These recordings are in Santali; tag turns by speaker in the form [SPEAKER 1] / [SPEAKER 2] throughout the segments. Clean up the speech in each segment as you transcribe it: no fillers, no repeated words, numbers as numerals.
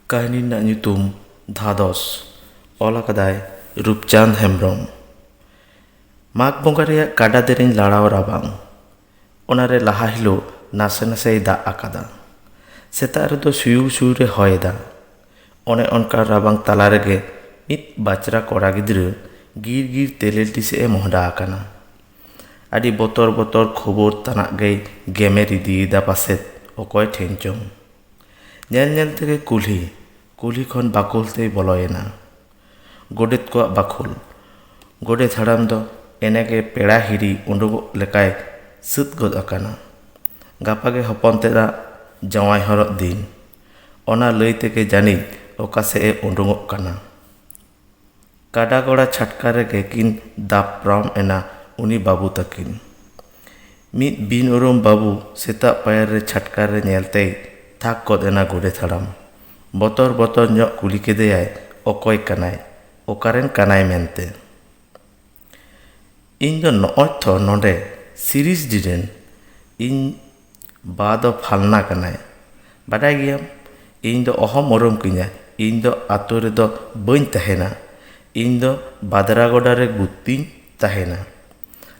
[SPEAKER 1] ᱠᱟᱹᱦᱱᱤ ᱨᱮᱱᱟᱜ ᱧᱩᱛᱩᱢ ᱫᱷᱟᱫᱚᱥ, ᱚᱞ ᱟᱠᱟᱫᱟᱭ ᱨᱩᱯᱪᱟᱸᱫᱽ ᱦᱮᱢᱵᱨᱚᱢ। ᱢᱟᱜᱽ ᱵᱚᱸᱜᱟ ᱨᱮᱭᱟᱜ ᱠᱟᱰᱟ ᱫᱮᱨᱮᱧ ᱞᱟᱲᱟᱣ ᱨᱟᱵᱟᱝ, ᱚᱱᱟᱨᱮ ᱞᱟᱦᱟ ᱦᱤᱞᱳᱜ ᱱᱟᱥᱮ ᱱᱟᱥᱮᱭ ᱫᱟᱜ ᱟᱠᱟᱫᱟ। ᱥᱮᱛᱟᱜ ᱨᱮᱫᱚ ᱥᱩᱭᱩ ᱥᱩᱭᱩᱨᱮ ᱦᱚᱭᱮᱫᱟ। ᱚᱱᱮ ᱚᱱᱠᱟ ᱨᱟᱵᱟᱝ ᱛᱟᱞᱟ ᱨᱮᱜᱮ ᱢᱤᱫ ᱵᱟᱪᱨᱟ ᱠᱚᱲᱟ ᱜᱤᱫᱽᱨᱟᱹ ᱜᱤᱨ ᱜᱤᱨ ᱛᱮᱞᱮᱞᱴᱤ ᱥᱮᱫ ᱮ ᱢᱚᱦᱰᱟ ᱟᱠᱟᱱᱟ। ᱟᱹᱰᱤ ᱵᱚᱛᱚᱨ ᱵᱚᱛᱚᱨ ᱠᱷᱚᱵᱚᱨ ᱛᱟᱱᱟᱜ ᱜᱮᱭ ᱜᱮᱢᱮᱨ ᱤᱫᱤᱭᱮᱫᱟ ᱯᱟᱥᱮᱫ ᱚᱠᱚᱭ ᱴᱷᱮᱱ ᱪᱚᱝ। ᱧᱮᱞ ᱧᱮᱞ ᱛᱮᱜᱮ ᱠᱩᱞᱦᱤ ᱠᱷᱚᱱ ᱵᱟᱠᱷᱳᱞ ᱛᱮᱭ ᱵᱚᱞᱚᱭᱮᱱᱟ। ᱜᱚᱰᱮᱛ ᱠᱚᱣᱟᱜ ᱵᱟᱠᱷᱳᱞ। ᱜᱚᱰᱮᱛ ᱦᱟᱲᱟᱢ ᱫᱚ ᱮᱱᱮᱜᱮ ᱯᱮᱲᱟ ᱦᱤᱨᱤ ᱩᱰᱩᱠᱚᱜ ᱞᱮᱠᱟᱭ ᱥᱟᱹᱛ ᱜᱚᱫ ᱟᱠᱟᱱᱟ। ᱜᱟᱯᱟᱜᱮ ᱦᱚᱯᱚᱱ ᱛᱮᱫᱟᱜ ᱡᱟᱶᱟᱭ ᱦᱚᱨᱚᱜ ᱫᱤᱱ। ᱚᱱᱟ ᱞᱟᱹᱭ ᱛᱮᱜᱮ ᱡᱟᱹᱱᱤᱡ ᱚᱠᱟ ᱥᱮᱫ ᱮ ᱩᱰᱩᱝᱚᱜ ᱠᱟᱱᱟ। ᱠᱟᱰᱟ ᱜᱚᱲᱟ ᱪᱷᱟᱴᱠᱟ ᱨᱮᱜᱮ ᱠᱤᱱ ᱫᱟᱯᱨᱟᱢ ᱮᱱᱟ ᱩᱱᱤ ᱵᱟᱹᱵᱩ ᱛᱟᱹᱠᱤᱱ। ᱢᱤᱫ ᱵᱤᱱ ᱩᱨᱩᱢ ᱵᱟᱹᱵᱩ ᱥᱮᱛᱟᱜ ᱯᱟᱭᱟᱨ ᱨᱮ ᱪᱷᱟᱴᱠᱟ ᱨᱮ ᱧᱮᱞᱛᱮᱭ ᱛᱷᱟᱠ ᱜᱚᱫ ᱮᱱᱟ ᱜᱚᱰᱮᱛ ᱦᱟᱲᱟᱢ। ᱵᱚᱛᱚᱨ ᱵᱚᱛᱚᱨ ᱧᱚᱜ ᱠᱩᱞᱤ ᱠᱮᱫᱮᱭᱟᱭ ᱚᱠᱚᱭ ᱠᱟᱱᱟᱭ, ᱚᱠᱟᱨᱮᱱ ᱠᱟᱱᱟᱭ ᱢᱮᱱᱛᱮ। ᱤᱧ ᱫᱚ ᱱᱚᱜᱼᱚᱭ ᱛᱚ ᱱᱚᱰᱮ ᱥᱤᱨᱤᱥᱰᱤ ᱨᱮᱱ, ᱤᱧ ᱵᱟ ᱫᱚ ᱯᱷᱟᱞᱱᱟ ᱠᱟᱱᱟᱭ। ᱵᱟᱰᱟᱭ ᱜᱮᱭᱟᱢ, ᱤᱧ ᱫᱚ ᱚᱦᱚᱢ ᱩᱨᱩᱢ ᱠᱤᱧᱟ। ᱤᱧ ᱫᱚ ᱟᱛᱳ ᱨᱮᱫᱚ ᱵᱟᱹᱧ ᱛᱟᱦᱮᱱᱟ। ᱤᱧ ᱫᱚ ᱵᱟᱫᱨᱟ ᱜᱚᱰᱟ ᱨᱮ ᱜᱩᱛᱤᱧ ᱛᱟᱦᱮᱱᱟ।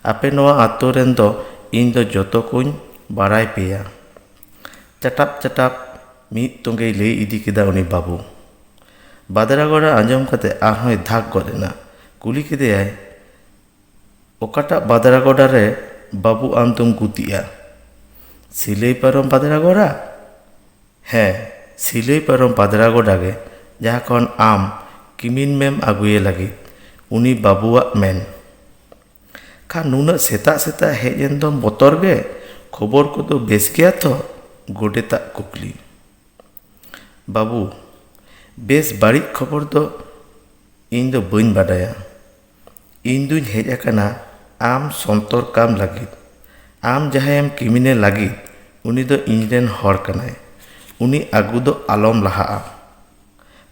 [SPEAKER 1] ᱟᱯᱮ ᱱᱚᱣᱟ ᱟᱛᱳ ᱨᱮᱱ ᱫᱚ ᱤᱧ ᱫᱚ ᱡᱚᱛᱚ ᱠᱚᱧ ᱵᱟᱲᱟᱭ ᱯᱮᱭᱟ। ᱪᱟᱴᱟᱯ ᱪᱟᱴᱟᱯ ᱢᱤᱫ ᱛᱚᱸᱜᱮᱭ ᱞᱟᱹᱭ ᱤᱫᱤ ᱠᱮᱫᱟ ᱩᱱᱤ ᱵᱟᱹᱵᱩ। ᱵᱟᱫᱨᱟ ᱜᱚᱰᱟ ᱟᱸᱡᱚᱢ ᱠᱟᱛᱮ ᱟᱨᱦᱚᱸᱭ ᱫᱷᱟᱠ ᱜᱚᱫ ᱮᱱᱟ। ᱠᱩᱞᱤ ᱠᱮᱫᱮᱭᱟᱭ, ᱚᱠᱟᱴᱟᱜ ᱵᱟᱫᱨᱟ ᱜᱚᱰᱟ ᱨᱮ ᱵᱟᱹᱵᱩ ᱟᱢ ᱫᱚᱢ ᱜᱩᱛᱤᱜᱼᱟ? ᱥᱤᱞᱟᱹᱭ ᱯᱟᱨᱚᱢ ᱵᱟᱫᱨᱟ ᱜᱚᱰᱟ? ᱦᱮᱸ, ᱥᱤᱞᱟᱹᱭ ᱯᱟᱨᱚᱢ ᱵᱟᱫᱨᱟ ᱜᱚᱰᱟ ᱜᱮ, ᱡᱟᱦᱟᱸ ᱠᱷᱚᱱ ᱟᱢ ᱠᱤᱢᱤᱱ ᱢᱮᱢ ᱟᱹᱜᱩᱭᱮ ᱞᱟᱹᱜᱤᱫ, ᱩᱱᱤ ᱵᱟᱹᱵᱩᱣᱟᱜ ᱢᱮᱱ। ᱠᱷᱟᱱ ᱱᱩᱱᱟᱹᱜ ᱥᱮᱛᱟᱜ ᱥᱮᱛᱟᱜ ᱦᱮᱡ ᱮᱱ ᱫᱚᱢ ᱵᱚᱛᱚᱨ ᱜᱮ, ᱠᱷᱚᱵᱚᱨ ᱠᱚᱫᱚ ᱵᱮᱥ ᱜᱮᱭᱟ ᱛᱚ? ᱜᱚᱰᱮᱛᱟᱜ ᱠᱩᱠᱞᱤ। ᱵᱟᱹᱵᱩ, ᱵᱮᱥ ᱵᱟᱹᱲᱤᱡ ᱠᱷᱚᱵᱚᱨ ᱫᱚ ᱤᱧ ᱫᱚ ᱵᱟᱹᱧ ᱵᱟᱰᱟᱭᱟ। ᱤᱧ ᱫᱩᱧ ᱦᱮᱡ ᱟᱠᱟᱱᱟ ᱟᱢ ᱥᱚᱱᱛᱚᱨ ᱠᱟᱢ ᱞᱟᱹᱜᱤᱫ। ᱟᱢ ᱡᱟᱦᱟᱸᱭᱮᱢ ᱠᱤᱢᱤᱱᱮ ᱞᱟᱹᱜᱤᱫ, ᱩᱱᱤ ᱫᱚ ᱤᱧᱨᱮᱱ ᱦᱚᱲ ᱠᱟᱱᱟᱭ। ᱩᱱᱤ ᱟᱹᱜᱩ ᱫᱚ ᱟᱞᱚᱢ ᱞᱟᱦᱟᱜᱼᱟ।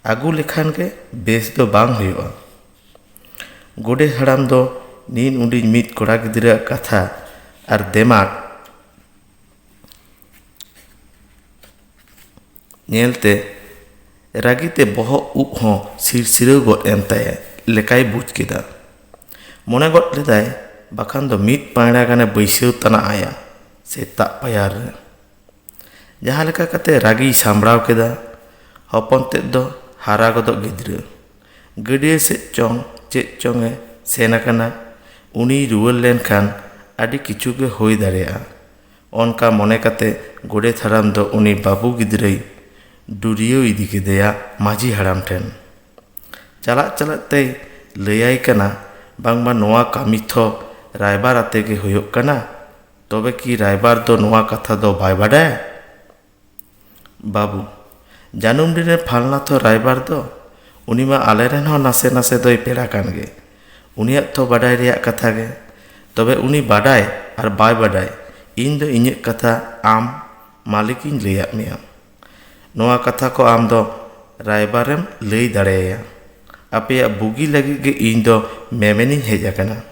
[SPEAKER 1] ᱟᱹᱜᱩ ᱞᱮᱠᱷᱟᱱ ᱜᱮ ᱵᱮᱥ ᱫᱚ ᱵᱟᱝ ᱦᱩᱭᱩᱜᱼᱟ। ᱜᱚᱰᱮᱛ ᱦᱟᱲᱟᱢ ᱫᱚ ᱱᱤᱱ ᱩᱰᱤᱡ ᱢᱤᱫ ᱠᱚᱲᱟ ᱜᱤᱫᱽᱨᱟᱹᱣᱟᱜ ᱠᱟᱛᱷᱟ ᱟᱨ ᱫᱮᱢᱟᱜ ᱧᱮᱞᱛᱮ ᱨᱟᱹᱜᱤᱛᱮ ᱵᱚᱦᱚᱜ ᱩᱵ ᱦᱚᱸ ᱥᱤᱨᱥᱤᱨᱟᱹᱣ ᱜᱚᱫ ᱮᱱ ᱛᱟᱭᱟ ᱞᱮᱠᱟᱭ ᱵᱩᱡᱽ ᱠᱮᱫᱟ। ᱢᱚᱱᱮ ᱜᱚᱫ ᱞᱮᱫᱟᱭ ᱵᱟᱠᱷᱟᱱ ᱫᱚ ᱢᱤᱫ ᱯᱟᱭᱲᱟ ᱜᱟᱱᱮ ᱵᱟᱹᱭᱥᱟᱹᱣ ᱛᱟᱱᱟᱜ ᱟᱭᱟ ᱥᱮᱛᱟᱜ ᱯᱟᱭᱟᱨ ᱨᱮ। ᱡᱟᱦᱟᱸ ᱞᱮᱠᱟ ᱠᱟᱛᱮ ᱨᱟᱹᱜᱤᱭ ᱥᱟᱢᱵᱲᱟᱣ ᱠᱮᱫᱟ। ᱦᱚᱯᱚᱱ ᱛᱮᱫ ᱫᱚ ᱦᱟᱨᱟ ᱜᱚᱫᱚᱜ ᱜᱤᱫᱽᱨᱟᱹ, ᱜᱟᱹᱰᱭᱟᱹ ᱥᱮᱫ ᱪᱚᱝ ᱪᱮᱫ ᱪᱚᱝ ᱮ ᱥᱮᱱ ᱟᱠᱟᱱᱟ। ᱩᱱᱤᱭ ᱨᱩᱣᱟᱹᱲ ᱞᱮᱱᱠᱷᱟᱱ ᱟᱹᱰᱤ ᱠᱤᱪᱷᱩ ᱜᱮ ᱦᱩᱭ ᱫᱟᱲᱮᱭᱟᱜᱼᱟ। ᱚᱱᱠᱟ ᱢᱚᱱᱮ ᱠᱟᱛᱮ ᱜᱚᱰᱮᱛ ᱦᱟᱲᱟᱢ ᱫᱚ ᱩᱱᱤ ᱵᱟᱹᱵᱩ ᱜᱤᱫᱽᱨᱟᱹᱭ ᱰᱩᱨᱤᱭᱟᱹᱣ ᱤᱫᱤ ᱠᱮᱫᱮᱭᱟ ᱢᱟᱺᱡᱷᱤ ᱦᱟᱲᱟᱢ ᱴᱷᱮᱱ। ᱪᱟᱞᱟᱜ ᱪᱟᱞᱟᱜ ᱛᱮᱭ ᱞᱟᱹᱭᱟᱭ ᱠᱟᱱᱟ, ᱵᱟᱝᱢᱟ ᱱᱚᱣᱟ ᱠᱟᱹᱢᱤ ᱛᱷᱚ ᱨᱟᱭᱵᱟᱨ ᱟᱛᱮ ᱜᱮ ᱦᱩᱭᱩᱜ ᱠᱟᱱᱟ। ᱛᱚᱵᱮ ᱠᱤ ᱨᱟᱭᱵᱟᱨ ᱫᱚ ᱱᱚᱣᱟ ᱠᱟᱛᱷᱟ ᱫᱚ ᱵᱟᱭ ᱵᱟᱰᱟᱭᱟ? ᱵᱟᱹᱵᱩ, ᱡᱟᱹᱱᱩᱢᱰᱤ ᱨᱮᱱ ᱯᱷᱟᱞᱱᱟ ᱛᱚ ᱨᱟᱭᱵᱟᱨ ᱫᱚ। ᱩᱱᱤ ᱢᱟ ᱟᱞᱮᱨᱮᱱ ᱦᱚᱸ ᱱᱟᱥᱮ ᱱᱟᱥᱮ ᱫᱚᱭ ᱯᱮᱲᱟ ᱠᱟᱱ ᱜᱮ। ᱩᱱᱤᱭᱟᱜ ᱛᱚ ᱵᱟᱰᱟᱭ ᱨᱮᱭᱟᱜ ᱠᱟᱛᱷᱟ ᱜᱮ। ᱛᱚᱵᱮ ᱩᱱᱤ ᱵᱟᱰᱟᱭ ᱟᱨ ᱵᱟᱭ ᱵᱟᱰᱟᱭ, ᱤᱧ ᱫᱚ ᱤᱧᱟᱹᱜ ᱠᱟᱛᱷᱟ ᱟᱢ ᱢᱟᱹᱞᱤᱠᱤᱧ ᱞᱟᱹᱭᱟᱫ ᱢᱮᱭᱟ। ᱱᱚᱣᱟ ᱠᱟᱛᱷᱟ ko ᱟᱢ ᱫᱚ ᱨᱟᱭᱵᱟᱨᱮᱢ ᱞᱟᱹᱭ ᱫᱟᱲᱮᱭᱟᱭᱟ। ᱟᱯᱮᱭᱟᱜ ᱵᱩᱜᱤ ᱞᱟᱹᱜᱤᱫ ᱜᱮ ᱤᱧ ᱫᱚ ᱢᱮᱢᱮᱱᱤᱧ ᱦᱮᱡ ᱟᱠᱟᱱᱟ।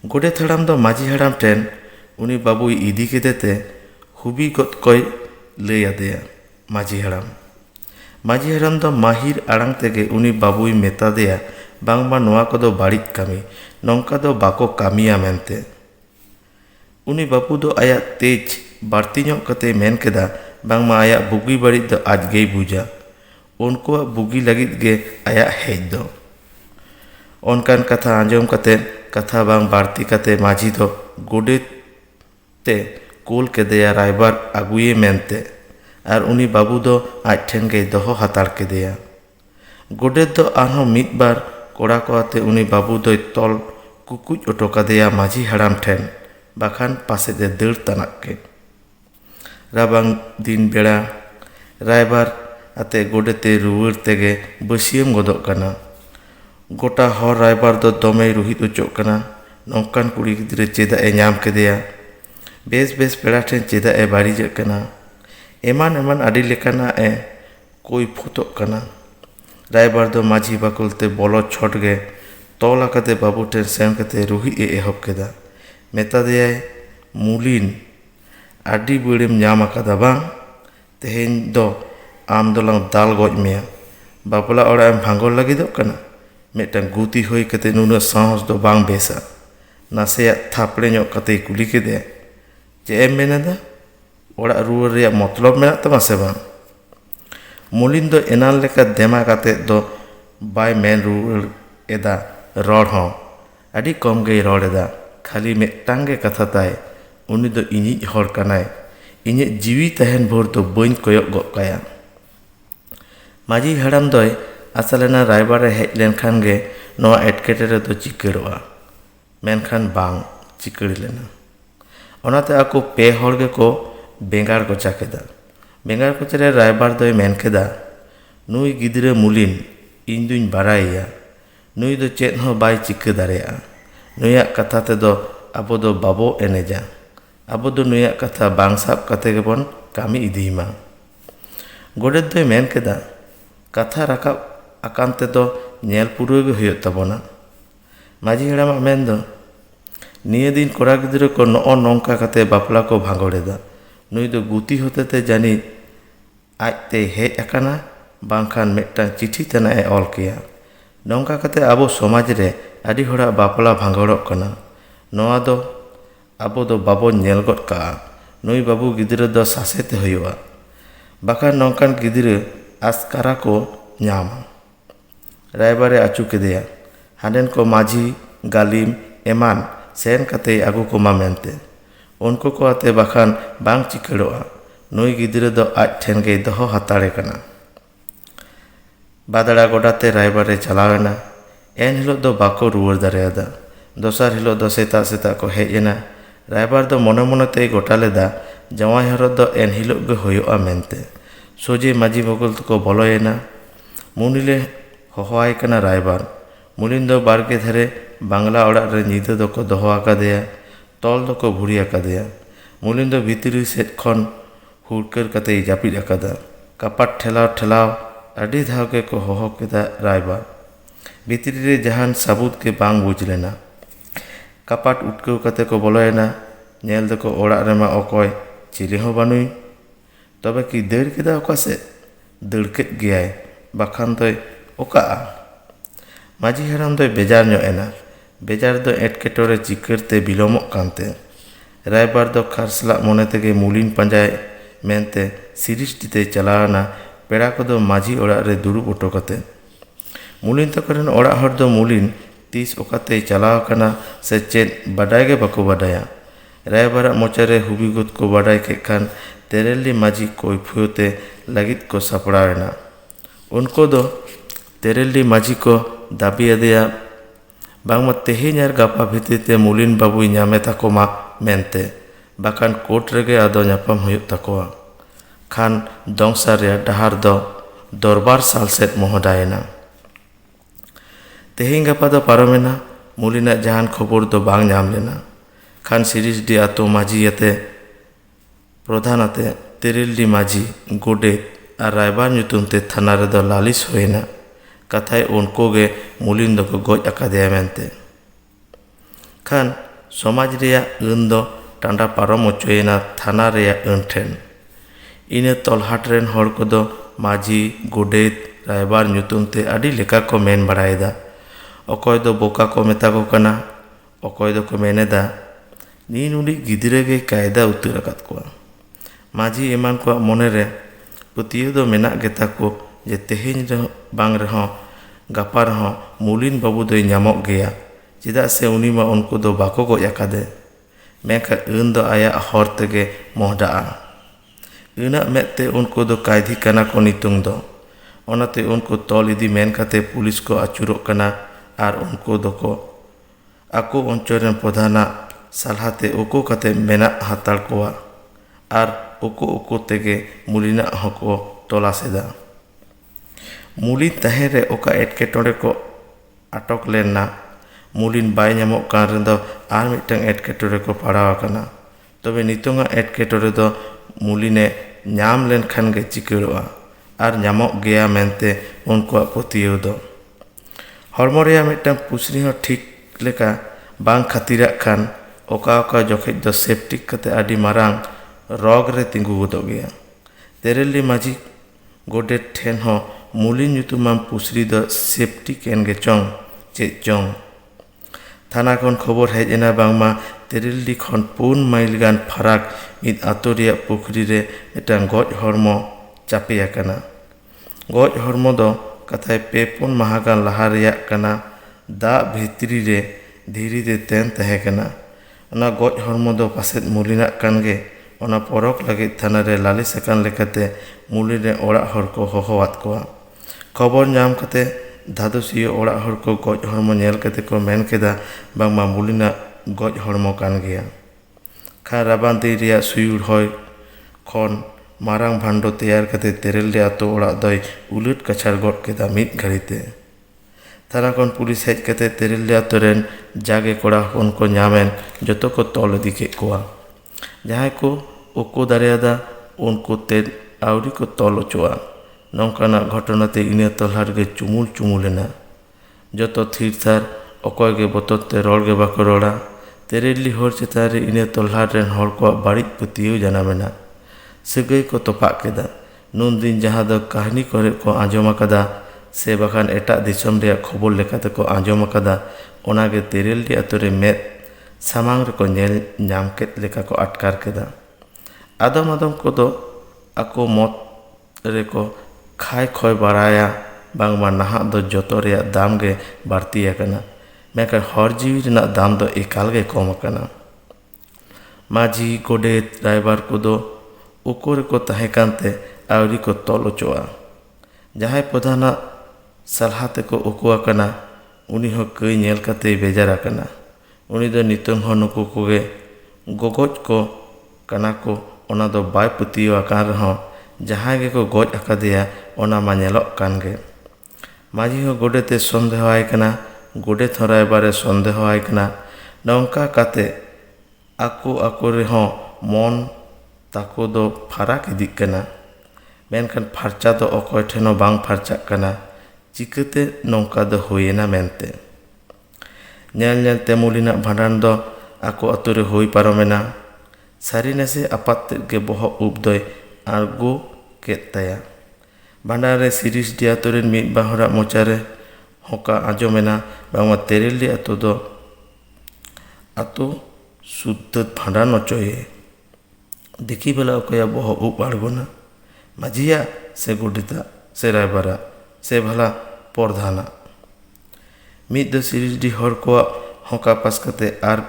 [SPEAKER 1] ᱜᱚᱰᱮᱛ ᱦᱟᱲᱟᱢ ᱫᱚ ᱢᱟᱺᱡᱷᱤ ᱦᱟᱲᱟᱢ ᱴᱷᱮᱱ ᱩᱱᱤ ᱵᱟᱹᱵᱩᱭ ᱤᱫᱤ ᱠᱮᱫᱮᱛᱮ ᱦᱩᱵᱤ ᱜᱚᱫ ᱠᱚᱭ ᱞᱟᱹᱭ ᱟᱫᱮᱭᱟ ᱢᱟᱺᱡᱷᱤ ᱦᱟᱲᱟᱢ। ᱢᱟᱺᱡᱷᱤ ᱦᱟᱲᱟᱢ ᱫᱚ ᱢᱟᱹᱦᱤᱨ ᱟᱲᱟᱝ ᱛᱮᱜᱮ ᱩᱱි ᱵᱟᱹᱵᱩᱭ ᱢᱮᱛᱟ ᱫᱮᱭᱟ ᱵᱟᱝᱢᱟ ᱱᱚᱣᱟ ᱠᱚᱫᱚ ᱵᱟᱹᱲᱤᱡ ᱠᱟᱹᱢᱤ, ᱱᱚᱝᱠᱟ ᱫᱚ ᱵᱟᱠᱚ ᱠᱟᱹᱢᱤᱭᱟ ᱢᱮᱱᱛᱮ। ᱩᱱᱤ ᱵᱟᱹᱵᱩ ᱫᱚ ᱟᱭᱟᱜ ᱛᱮᱡ ᱵᱟᱹᱲᱛᱤ ᱧᱚᱜ ᱠᱟᱛᱮᱭ ᱢᱮᱱ ᱠᱮᱫᱟ ᱵᱟᱝᱢᱟ ᱟᱭᱟᱜ ᱵᱩᱜᱤ ᱵᱟᱹᱲᱤᱡ ᱫᱚ ᱟᱡᱜᱮᱭ ᱵᱩᱡᱟ। ᱩᱱᱠᱩᱣᱟᱜ ᱵᱩᱜᱤ ᱞᱟᱹᱜᱤᱫ ᱜᱮ ᱟᱭᱟᱜ ᱦᱮᱡ ᱫᱚ। ᱚᱱᱠᱟᱱ ᱠᱟᱛᱷᱟ ᱟᱸᱡᱚᱢ ᱠᱟᱛᱮ ᱠᱟᱛᱷᱟ ᱵᱟᱝ ᱵᱟᱹᱲᱛᱤ ᱠᱟᱛᱮ ᱢᱟᱺᱡᱷᱤ ᱫᱚ ᱜᱚᱰᱮᱛ ᱛᱮ ᱠᱳᱞ ᱠᱮᱫᱮᱭᱟ ᱨᱟᱭᱵᱟᱨ ᱟᱹᱜᱩᱭᱮ ᱢᱮᱱᱛᱮ, ᱟᱨ ᱩᱱᱤ ᱵᱟᱹᱵᱩ ᱫᱚ ᱟᱡ ᱴᱷᱮᱱ ᱜᱮᱭ ᱫᱚᱦᱚ ᱦᱟᱛᱟᱲ ᱠᱮᱫᱮᱭᱟ। ᱜᱚᱰᱮᱛ ᱫᱚ ᱟᱨᱦᱚᱸ ᱢᱤᱫ ᱵᱟᱨ ᱠᱚᱲᱟ ᱠᱚ ᱟᱛᱮ ᱩᱱᱤ ᱵᱟᱹᱵᱩ ᱫᱚᱭ ᱛᱚᱞ ᱠᱩᱠᱩᱡ ᱚᱴᱚ ᱠᱟᱫᱮᱭᱟ ᱢᱟᱺᱡᱷᱤ ᱦᱟᱲᱟᱢ ᱴᱷᱮᱱ, ᱵᱟᱠᱷᱟᱱ ᱯᱟᱥᱮᱫ ᱮ ᱫᱟᱹᱲ ᱛᱟᱱᱟᱜ ᱠᱮ। ᱨᱟᱵᱟᱝ ᱫᱤᱱ ᱵᱮᱲᱟ ᱨᱟᱭᱵᱟᱨ ᱟᱛᱮ ᱜᱚᱰᱮᱛᱮ ᱨᱩᱣᱟᱹᱲ ᱛᱮᱜᱮ ᱵᱟᱹᱥᱭᱟᱹᱢ ᱜᱚᱫᱚᱜ ᱠᱟᱱᱟ। ᱜᱚᱴᱟ ᱦᱚᱨ ᱨᱟᱭᱵᱟᱨ ᱫᱚ ᱫᱚᱢᱮᱭ ᱨᱩᱦᱤᱫ ᱚᱪᱚᱜ ᱠᱟᱱᱟ, ᱱᱚᱝᱠᱟᱱ ᱠᱩᱲᱤ ᱜᱤᱫᱽᱨᱟᱹ ᱪᱮᱫᱟᱜ ᱮ ᱧᱟᱢ ᱠᱮᱫᱮᱭᱟ? ᱵᱮᱥ ᱵᱮᱥ ᱯᱮᱲᱟ ᱴᱷᱮᱱ ᱪᱮᱫᱟᱜ ᱮ ᱵᱟᱹᱲᱤᱡᱚᱜ ᱠᱟᱱᱟ? ᱮᱢᱟᱱ ᱮᱢᱟᱱ ᱟᱹᱰᱤ ᱞᱮᱠᱟᱱᱟᱜ ᱮ ᱠᱳᱭᱯᱷᱚᱛᱚᱜ ᱠᱟᱱᱟ। ᱨᱟᱭᱵᱟᱨ ᱫᱚ ᱢᱟᱺᱡᱷᱤ ᱵᱟᱠᱷᱳᱞ te ᱵᱚᱞᱚ ᱪᱷᱚᱴ ᱜᱮ ᱛᱚᱞ ᱟᱠᱟᱫᱮ ᱵᱟᱹᱵᱩ ᱴᱷᱮᱱ ᱥᱮᱱ ᱠᱟᱛᱮ ᱨᱩᱦᱤᱫ ᱮ ᱮᱦᱚᱵ ᱠᱮᱫᱟ। ᱢᱮᱛᱟ ᱫᱮᱭᱟᱭ, ᱢᱩᱞᱤᱱ, ᱟᱹᱰᱤ ᱵᱟᱹᱲᱮᱢ ᱧᱟᱢ ᱟᱠᱟᱫᱟ ᱵᱟᱝ? ᱛᱮᱦᱮᱧ ᱫᱚ आम दोलांग दाल गज मेया बापला ओड़ा भांगोर लगिदोग कना मिदटांग गुती हुई कते नुना साहस दो बांग बेसा नासेया थापड़े ᱧᱚᱜ कते कुली केदे चे एम मेनेदा ओड़ा रुवार रेया मतलब मेना तमा से बांग मुलिन दो एनान लेका देमा कते दो बाय मेन रुवार एदा रॉड हों अडी कम गई रॉड एदा खाली मिदटांग गे कथा ताय उनी दो इनिज हर कनाय इने जीवी तहन भोर तो बइन कोयक गो काया माझी हड़ाम दोय आसलेना रायबार हेज लेनखान गे नोआ एटकेटेरे दो चिकड़ोआ मेनखान बांग चिकड़ी लेना ओनाते आको पे हर गे को बेंगार कोचा केदा बेंगार कोचारे रायबार दोय मेन केदा नुई गिद्रे मुलिन इन दुई बाराया नुई दो चेत हो बाय चिका दारेया नुया कथा ते दो आबो दो बाबो एनेजा आबो दो नुया कथा बांग साब कते गेबन कामी इदीमा गोडेत दोय मेन केदा कथा राकाब आकान ते दो नेल पुरो गे हुयो तबोना माझी हड़ाम मेन दो निये दिन कोड़ा गिद्रे को नो नौका कते बापला को भांगोड़ेदा नुई दो गुती होते ते जानी आजते हेज अकाना बांखान मिदटांग चिठी तना ए ऑल किया नौका कते आबो समाज रे आदि होड़ा बापला भांगोड़ोग कना नोआ दो आबो दो बाबो नेल गद का नुई बाबू गिद्रे दो सासेते हुयोआ बाखान नौकान गिद्रे आस्कारा को ᱧᱟᱢᱟ रायबारे आचू केदेया हांडेन को माझी गालिम एमान सेन कते आगू को मा मेनते उनको को आते बाखान बांग चिकड़ोआ नुई गिद्रे दो आज ठेन गे दहो हाताड़े कना बादड़ा गोडाते रायबारे चलावेना एन हिलो दो बाको रुवार दारेयादा दोसार हिलो दो सेता सेता को हेज एना रायबार दो मने मनेते गोटा लेदा जवाई हरो दो एन हिलो गे हुयोआ मेनते सोजे माझी बगल को बोलोयना मुनिले होहवाय कना रायबार मुलिन दो बारगे धरे बांगला ओड़ा रे नीदा दो को दोहो आकादेया तोल दो को भुरी आकादेया मुलिन दो भीतरी सेट खन हुड़कर कते जापिद आकादा कपाट ठेलाव ठेलाव अडी धाव के को होहो केदा रायबार भीतरी रे जहान साबुत के बांग बुझ लेना कपाट उठकव कते को बोलोयना नेल दो को ओड़ा रेमा ओकोय चिली हो बानुई तबे कि दड़ केदा ओका से दड़ केद गयाय बाखान दोय ओका माझी हराम दोय बेजार ᱧᱚᱜ एना बेजार दो एटकेटोरे चिकरते बिलोमोग कानते रायबार दो खारसला मोने तेगे मुलिन पंजाय मेनते सिरिष्टिते चलावना पेड़ा को दो माझी ओड़ा रे दुड़ुब ओटो कते मुलिन तकरेन ओड़ा हर दो मुलिन तीस ओकाते चलाव कना से चेद बाडाय गे बाको बाडाया रायबार मोचारे हुबीगुत को बाडाय के खान तेरेली माझी कोई फुयोते लगित को सपड़ावेना उनको दो तेरेली माझी को दाबी अदेया बांगमा तेहेñ आर गापा भितिरते मुलिन बाबुई ᱧᱟᱢᱮ ताकोमा मेनते बाखान कोर्ट रेगे आदो ᱧᱟᱯᱟᱢ हुयुग ताकोआ खान दोंगसार रे डहार दो दरबार साल सेट मोहडायना तेहेñ गापा दो पारोमेना मुलिना जहान खबर दो बांग ᱧᱟᱢ लेना खान सिरिसडी आतो माझी याते प्रधान आते तेरेली माझी गोडेत और रायबार ᱧᱩᱛᱩᱢ ते थाना रे दो लालिस होयना कथाय उनको गे मुलिन दो को गज अकादेया मेनते खान समाज रेया अन दो टांडा पारम ओचोयना थाना रेया अन ठेन इने तलहाट रेन हर को दो माझी गोडेत रायबार ᱧᱩᱛᱩᱢ ते आडी लेका को मेन बड़ायदा अकय दो बोका को मेता को कना अकय दो को मेनेदा नी नुडी गिद्रे गे कायदा उतर अकाद कोआ माझी एमान को मोने रे पतियो दो मेना गेता को जे तेहेñ रे बांग रहो गापा रहो मुलिन बाबू दोय ᱧᱟᱢᱚᱜ गया चेदा से उनी मा उनको दो बाको गज अकादे मेखा अन दो आया हर तेगे मोहडाआ अना मेते उनको दो कायधी कना को नितुंग दो ओनाते उनको तोल इदी मेन काते पुलिस को आचुरोग कना आर उनको दो को आको अंचल प्रधाना सालहाते उको काते मेना हाताड़ कोआ आर उको उको तेगे मुलिना हको तलासेदा मुलिन तहेरे ओका एटकेटोड़े को आटक लेना मुलिन बाय ᱧᱟᱢᱚᱜ कान रेदो आर मिटंग एटकेटोड़े को पड़ाव आकना तबे नितोंगा एटकेटोड़े दो मुलिने ᱧᱟᱢ लेन खान गे चिकड़ोआ आर ᱧᱟᱢᱚᱜ गया मेनते उनको पतियो दो हरमो रेया मिटंग पुसरी हो ठीक लेका बांग खातिराग खान ओका ओका जोखेज दो सेप्टिक कते आडी मारांग रॉग रे तिंगु गोदोग गया तेरेली माझी गोडेत ठेन हो मुली ᱧᱩᱛᱩᱢᱟᱱ पुसरी ᱫᱚ सेफ्टी केन गे चोंग चेद चोंग थाना खन खबर हेज एना बांगमा तेरेलडी खन 4 माइल गान फराक मिद आतो रिया पुखरी रे मिटांग गज हरमो चापे आकाना गज हरमो दो कथाय 4 माह गान लहा रिया काना दा भितरी रे धीरी दे तेन तहे काना ओना गज हरमो दो पासेद मुलिना कान गे ओना परक लगे थाना रे लालिस अकान लेकाते मुली रे ओड़ा हर को होहोवात कोआ खबर नाम कते धादुसियो ओड़ा हर को गज हरमो नेल कते को मेन केदा बांगमा मुलिना गज हरमो कान गया खा राबांदी रिया सुयुर होय खन मारांग भांडो तैयार कते तेरेलडी आतो ओड़ा दय उलट कछार गड केदा मिद घड़ीते थाना खन पुलिस हेज कते तेरेलडी आतो रेन जागे कोड़ा हपन को नामेन जतो को तोल इदी के कोआ जहां को ओको दारेयादा उनको ते आवरी को तोल ओचोआ नौकाना घटनाते इने तलहार गे चुमुल चुमुलेना जतो थीर थार अकय गे बतते रोड़ गे बाको रोड़ा तेरेलडी हर चेतारे इने तलहार रेन हर को बाड़ी पतियो जानामेना सगई को तोपा केदा नुन दिन जहां द कहानी करे को आंजम आकादा से बखान एटा दिसम रे खबर लेकाते को आंजम आकादा ओनागे तेरेलडी आतोरे में सामांग रे को नेल नाम केत लेका को अटकार केदा आदम आदम को दो आको मत रे को खाय खय बाराया बांगमा नहा दो जतो रे दाम गे बाड़ती आकना मेकर हर जीवी रेना दाम दो एकाल गे कम आकना माझी गोडेत ड्राइवर को दो उकोरे को तहे कानते आवरी को तोल ओचोआ जहां प्रधाना सलाहते को उको आकना उनी हो कई नेल कते बेजार आकना उनी दो नितंग हो नुकु कोगे गोगोज को कना को ओना दो बाय पुतियो आकार रहो जहां गे को गोज आकादिया ओना मा नेलो कान गे माझी हो गोडेते संदेह आय कना गोडे थराय बारे संदेह आय कना नौका काते आको आको रे हो मन ताको दो फराक इदिक कना मेनखान फारचा दो अकय ठेनो बांग फारचाक कना चिकाते नौका दो होयेना मेनते नेल नेलते मुलिना भांडान दो आको आतो रे होई पारमेना सारी नसे आपात गे बहो उब दय आरगो केत ताया भांडान रे सिरिस डी आतो रेन मिद बाहरा मोचारे होका आंजमेना बांगमा तेरेलडी आतो दो आतो शुद्ध भांडान ओचोये देखी बेला अकया बहो उब आड़गोना माझिया से गुडिता से रायबारा से भला प्रधाना मिद दो सिरिस डी हर को होका पास कते आर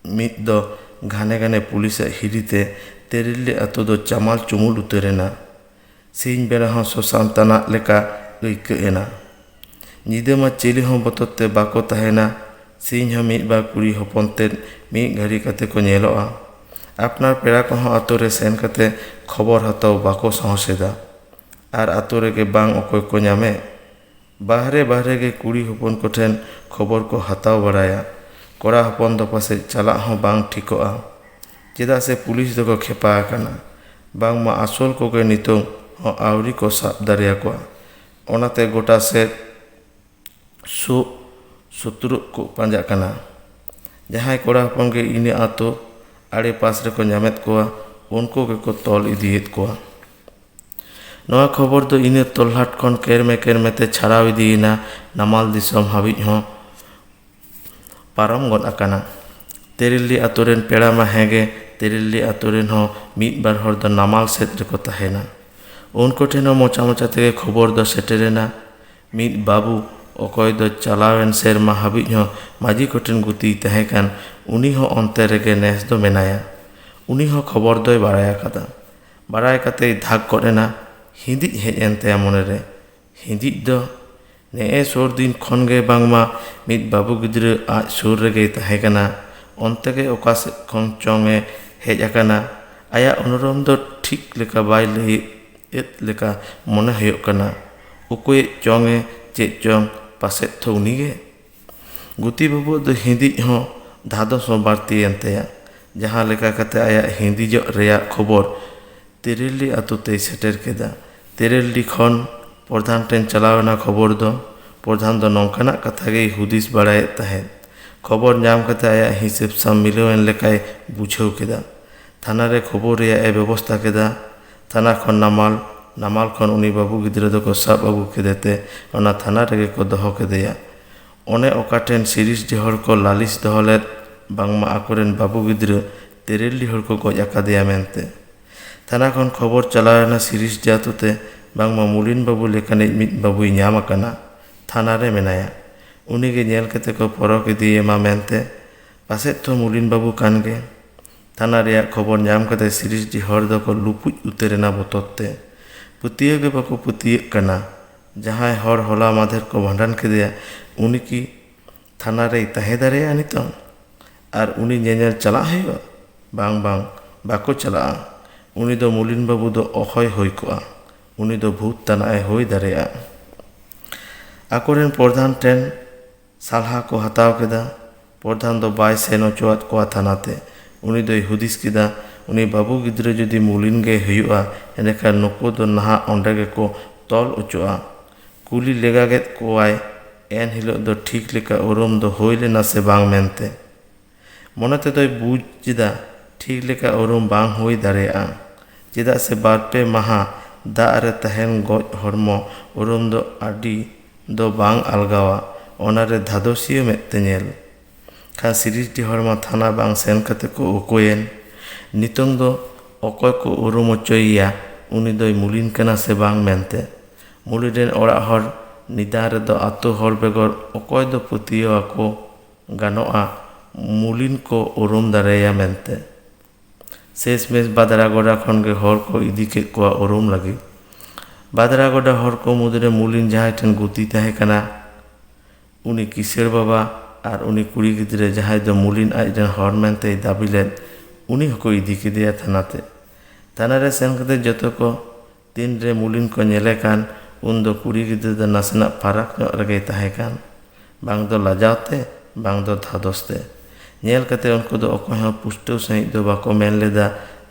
[SPEAKER 1] मिद दो घाने घाने पुलिस हिरीते तेरेलडी आतो दो चमाल चुमुल उतरेना सिंह बेरा हो सोसानताना लेका लइकेना निदे मा चेली हो बतते बाको तहेना सिंह हो मिद बा कुड़ी हपनते मिद घड़ी कते को नेलोआ आपनार पेड़ा को हो आतो रे सेन कते खबर हताव बाको साहसेदा आर आतो रे गे बांग अकय को नामे बाहरे बाहरे गे कुड़ी हपन को ठेन खबर को हताव बड़ाया कोड़ा हपन दो पासे चला हो बांग ठिकोआ चेदा से पुलिस दो को खेपा आकाना बांग मा आसल को गे नितो हो आवरी को साब दारिया को ओनाते गोटा से सुतुरु को पांजा काना जहां कोड़ा हपन गे इने आतो आड़े पास रे को नामेत कोआ उनको गे को तोल इदियेत कोआ नवा खबर दो इने तोलहाट खन केरमे ते छाड़ाव इदियेना नामाल दिसम हाबिज हो पारम गन आकाना तेरेलडी आतो रेन पेड़ा मा हेगे तेरेलडी आतो रेन हो मिद बार हर दो नामाल सेत रे को तहेना उनको ठेन मोचा मोचा ते खबर दो सेटेरेना मिद बाबू अकय दो चलावेन सेरमा हाबिज हो माझी कोठेन गुती तहेकान उनी हो अंते रेगे नेस दो मेनाया उनी हो खबर दोय बाराय कादा बाराय काते धाक करेना हिंदी हेज एनते मने रे हिंदी दो ने सोर दिन खन गे बांगमा मिद बाबू गिद्रे आज सुर रेगे तहेकाना अंते गे ओका से खन चोंगे हेज आकाना आया अनुरम दो ठीक लेका बाय लई एत लेका मने हयो काना उकोय चोंगे चे चोंग पासे थोनी गे गुती बाबू दो हिंदी हो धादो सो बाड़ती एनतेया जहां लेका कते आया हिंदी जो रेया खबर तेरेलडी आतो ते सेटर केदा तेरेलडी खन प्रधान टेन चलावना खबर दो प्रधान दो नौकाना कथा गे हुदिस बाड़ाय तहे खबर नाम कते आया हिसाब साम मिलोएन लेकाय बुझाव केदा थाना रे खबर रेया ए व्यवस्था केदा थाना खन नामाल नामाल खन उनी बाबू गिद्रा दो को साब अगू केदेते ओना थाना रेगे को दोहो केदेया ओने ओकाटेन सिरिस डी हर को लालिस दोहलेत बांगमा आकोरेन बाबू गिद्रा तेरेली हर को गज आकादेया मेनते थाना खन खबर चलावेना सिरिस डी आतुते बांगमा मुलिन बाबू लेकाने मिद बाबूई ᱧᱟᱢ आकाना थाना रे मेनाया उनी गे नेल केते को परख इदिये मा मेनते पासे तो मुलिन बाबू कानगे थाना रे खबर ᱧᱟᱢ कते सिरिस डी हर दो को लुपुज उतेरेना बोतते पुतिये गे बाको पुतिये कना जहां हर होला माधेर को भांडन केदेया उनी की थाना रे तहे दारेया नितों और उनी नेनेल चला हुआ बांग बांग बाको चला उनी दो मुलिन बाबू दो अहय होई कोआ उनी दो भूत तनाए होई दारेया आकोरेन प्रधान टेन सालहा को हताव केदा प्रधान दो बाय सेन ओचोआत कोआ थानाते उनी दो हुदिस केदा उनी बाबू गिद्रे जुदी मुलिन गे हुआ एनेखा नुको दो नहा ओंडे गे को तल ओचोआ कुली लेगा गेत कोआय एन हिलो दो ठीक लेका उरुम दो होई लेना से बांग मेनते मोनते दो बुझ चिदा ठीक लेका उरुम बांग होई दारेया चिदा से बारपे महा दा रे तहेन गज हरमो उरुम दो आडी दो बांग अलगावा ओनारे धादोसियो मेते नेल खान सिरिस डी हरमा थाना बांग सेन कते को उकोयेन नितों दो अकय को उरुम ओचोइया उनी दो मुलिन कना से बांग मेनते मुलिन ओड़ा हर निदा रे दो आतो हर बेगर अकय दो पुतियो को गानोआ मुलिन को उरुम दारेया मेनते शेष मेस बादरागोड़ा खन गे हर को इदी के को उरुम लगी बादरागोड़ा हर को मुदरे मुलिन जहां ठेन गुती ताहे कना उनी किशोर बाबा और उनी कुड़ी गिद्रे जहां दो मुलिन आजन हर मेनते दाबी लेद उनी हको इदी केदेया थानाते थाना रे सेन कते जतो को तीन रे मुलिन को नेले कान उन दो कुड़ी गिद्रे दो नासना फाराक नो रगे ताहे कान बांग दो लाजावते बांग दो धादोसते नेल कते उनको दो अको ह पुष्टो सहित दो बाको मेन लेदा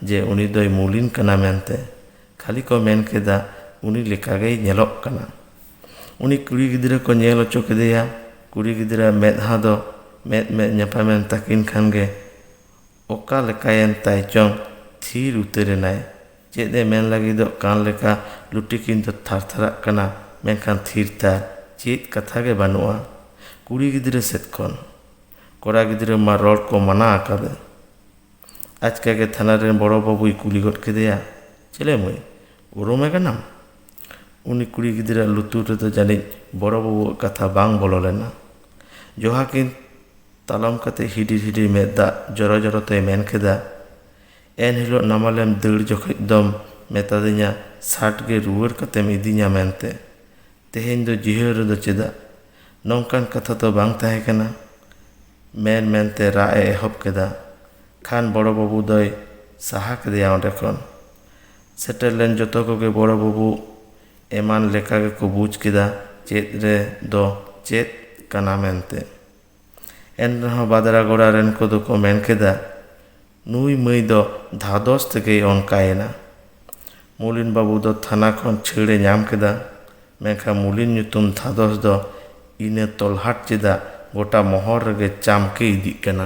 [SPEAKER 1] जे उनी दो मुलिन कना मेनते खाली को मेन केदा उनी लेका गे नेलोक कना उनी कुड़ी गिद्रे को नेल ओचो केदेया कुड़ी गिद्रा मेदहा दो मेद मेद ᱧᱟᱯᱟᱢᱮᱱ ताकिन खान गे ओका लेकायन ताइचों थीर उतेरेनाय चेदे मेन लगी दो कान लेका लुटी किन दो थारथाराक कना मेनखान थीर तार चेद कथा गे बानुआ कुड़ी गिद्रे सेद खन कोड़ा गिद्रे मा रोड को मना आकादे आजका के थाना रे बड़ो बाबू कुली गट केदेया चले मुई उरुमे कनाम उनी कुड़ी गिद्रा लुतुर रे दो जानि बड़ो बाबू कथा बांग बोलो लेना जोहा किन तालम कते हिडिर हिडिर मेदा जरो जरो ते मेन केदा एन हिलो नामालेम दड़ जखै दम मेतादिया 60 गे रुवर कतेम इदिया मेनते तेहेन दो जिहर दो चेदा नौकान कथा तो बांग ताहे कना मेन मेनते राए एहब केदा खान बड़ो बाबू दय साहा केदेया ओंडे खन सेटेर लेन जतो कोगे बड़ो बाबू एमान लेका गे को बुझ केदा चेद रे दो चेद कना मेनते एन बादरागोड़ा रेन को दो को मेन केदा नुई मई दो धादोस तेगे ओनकायेना मुलिन बाबू दो थाना खन छेड़े ᱧᱟᱢ केदा मेखा मुलिन ᱧᱩᱛᱩᱢ धादोस दो इने तोलहाट चेदा गोटा मोहर रेगे चामके इदी कना।